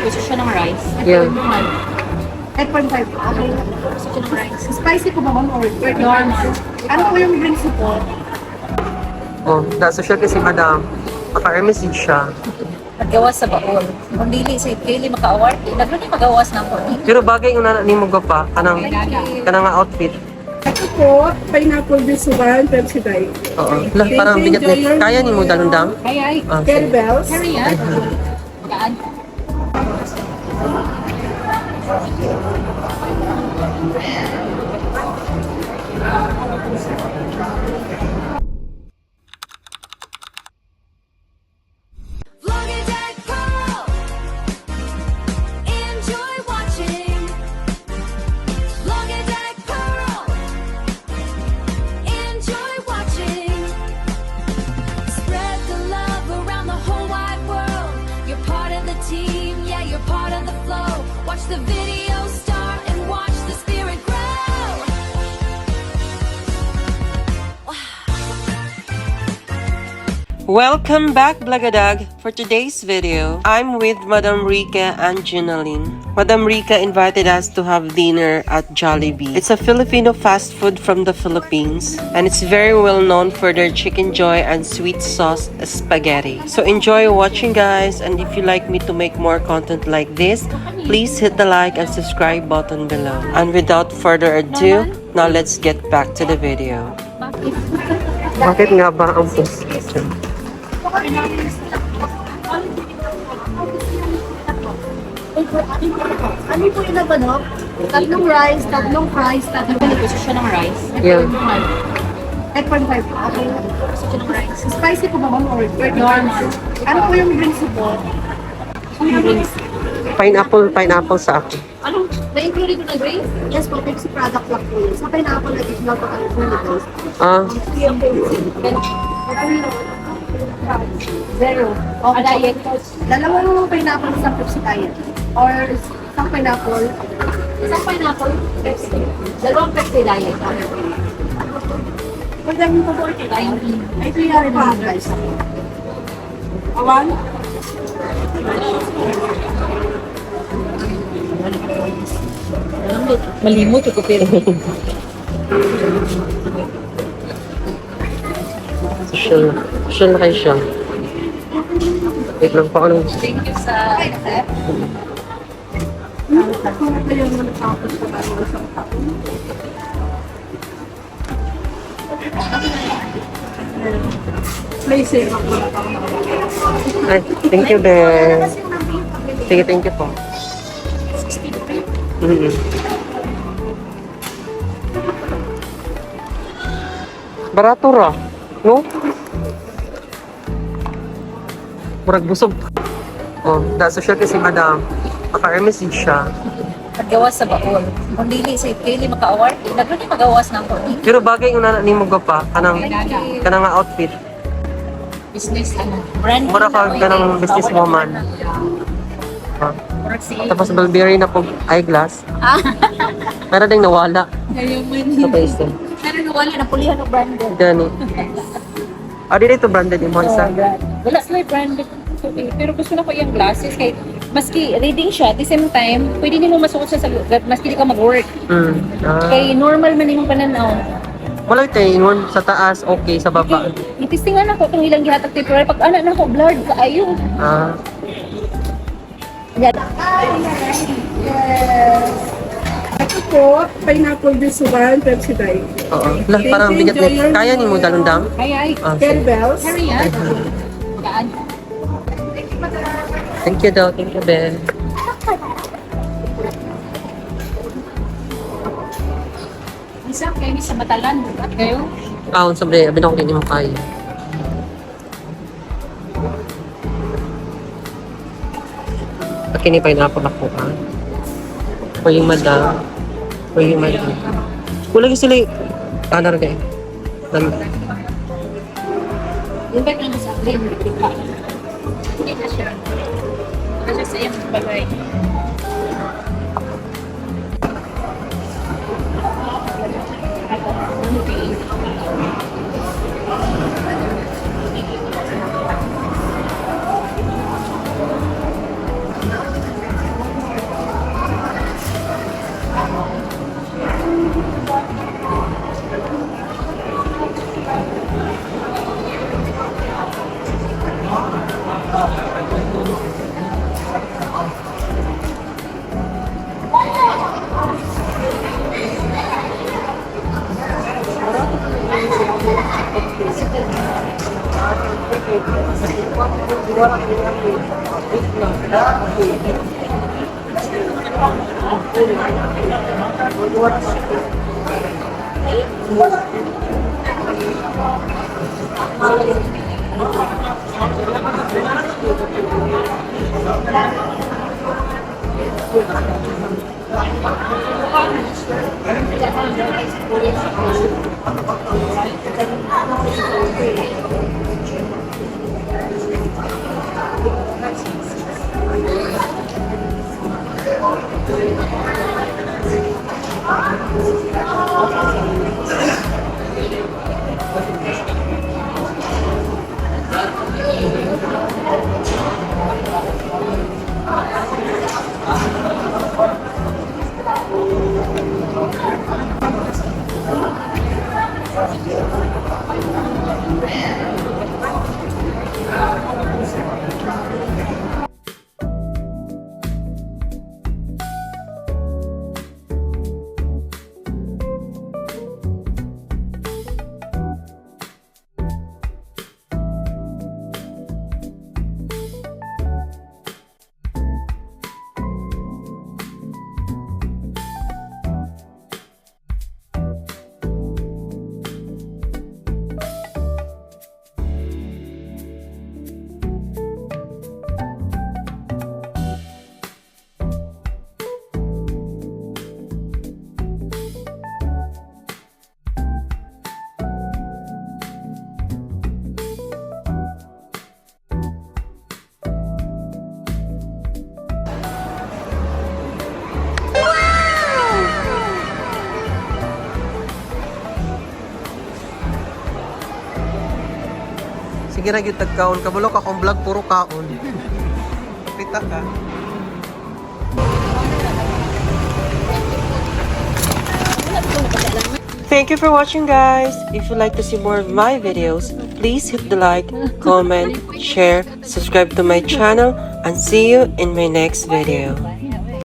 Gusto siya ng rice. Yeah. 8.5. Okay. Gusto siya ng rice. Spicy po ba ma'am or Normal. ano po yung drinks po? Oh, nasa siya kasi madam. Maka-message siya. Magawas sa baon. Kung dili sa dili maka-award, naglo ni magawas na po. Pero bagay yung nana ni mo pa. Kanang nga outfit. Ito po, pineapple bisugan, Pepsi Diet. Oo. Lah, parang bigat ni. Kaya ni mo dalundang? Kaya ay. Ah, Cherry bells. Carry yan. Gaan. Vlogger.com. Enjoy watching. Vlogger.com. Enjoy watching. Spread the love around the whole wide world. You're part of the team, yeah, you're part of the flow. Watch the video start and watch the spirit grow. Welcome back, Blagadag! For today's video, I'm with Madam Rika and Ginaline. Madam Rika invited us to have dinner at Jollibee. It's a Filipino fast food from the Philippines, and it's very well known for their chicken joy and sweet sauce spaghetti. So enjoy watching, guys, and if you like me to make more content like this, please hit the like and subscribe button below. And without further ado, now let's get back to the video. Bakit nga ba ang Ano po yung labanok? Tatlong rice, tatlong fries, tatlong Gusto siya ng rice. Yeah. 8.5. Okay. Gusto siya ng rice. Spicy po ba ma'am or Normal. ano po yung drinks po? Pineapple sa akin. Anong na-include ko na drinks? Yes po, Pepsi product lang po yun. Sa pineapple additional po ang Philippines. Ah, Zero. Okay. Diet. Dalawang pineapple sa Pepsi Diet. Or isang pineapple. Isang pineapple, Pepsi. Dalawang Pepsi diet. Pwede namin po po ito. Ay, 300 pa guys. Awan? Malimot ko pero. social na kayo siya. Wait lang pa anong... Thank you sa Ako na kayo naman tapos sa bago sa taon. Place eh. Ay, thank you, Ben. Sige, thank you po. Mm-hmm. Barato ra, no? Murag busog. Oh, nasa siya kasi madam. Maka-message siya. Magawas sa baon. Kung dili sa dili maka-award, naglo ni magawas na po. Pero bagay yung nana ni mo pa. Kanang nga outfit. Business ano. Brand. Mura ka ganang businesswoman. Ah. Tapos Burberry na po eyeglass. Meron ding nawala. Sa face. Pero nawala na pulihan ng branded. Gani. Ah, di ito branded yung mga isa. Wala sila branded. Pero gusto na ko yung glasses kay maski reading siya at the same time, pwede nimo masuot siya sa maski di ka mag-work. Kay normal man imong pananaw. Wala ito yun. Sa taas, okay. Sa baba. Itistingan ako itong ilang gihatag temporary. Pag anak na ako, blurred kaayo. Ah. Yes. Ito po, pineapple bisugan, Pepsi Diet. Oo. Lah, parang bigat ni. Kaya ni mo dalundang? Kaya ay. Ah, Cherry bells. Carry yan. Gaan. thank you daw. Thank you, Ben. Isa kayo sa Matalan. At kayo? Ah, sabi, abin ako din mo kayo. Akin ni pineapple ako, ha? For yung madam. For yung madam. Kulang yung sila ano rin kayo? Yung ba't naman sa akin? Hindi na siya. Kasi sa iyong bagay. Sige na gyud tagkaon, kabulok akong vlog puro kaon. Kapita ka. Thank you for watching, guys. If you'd like to see more of my videos, please hit the like, comment, share, subscribe to my channel, and see you in my next video.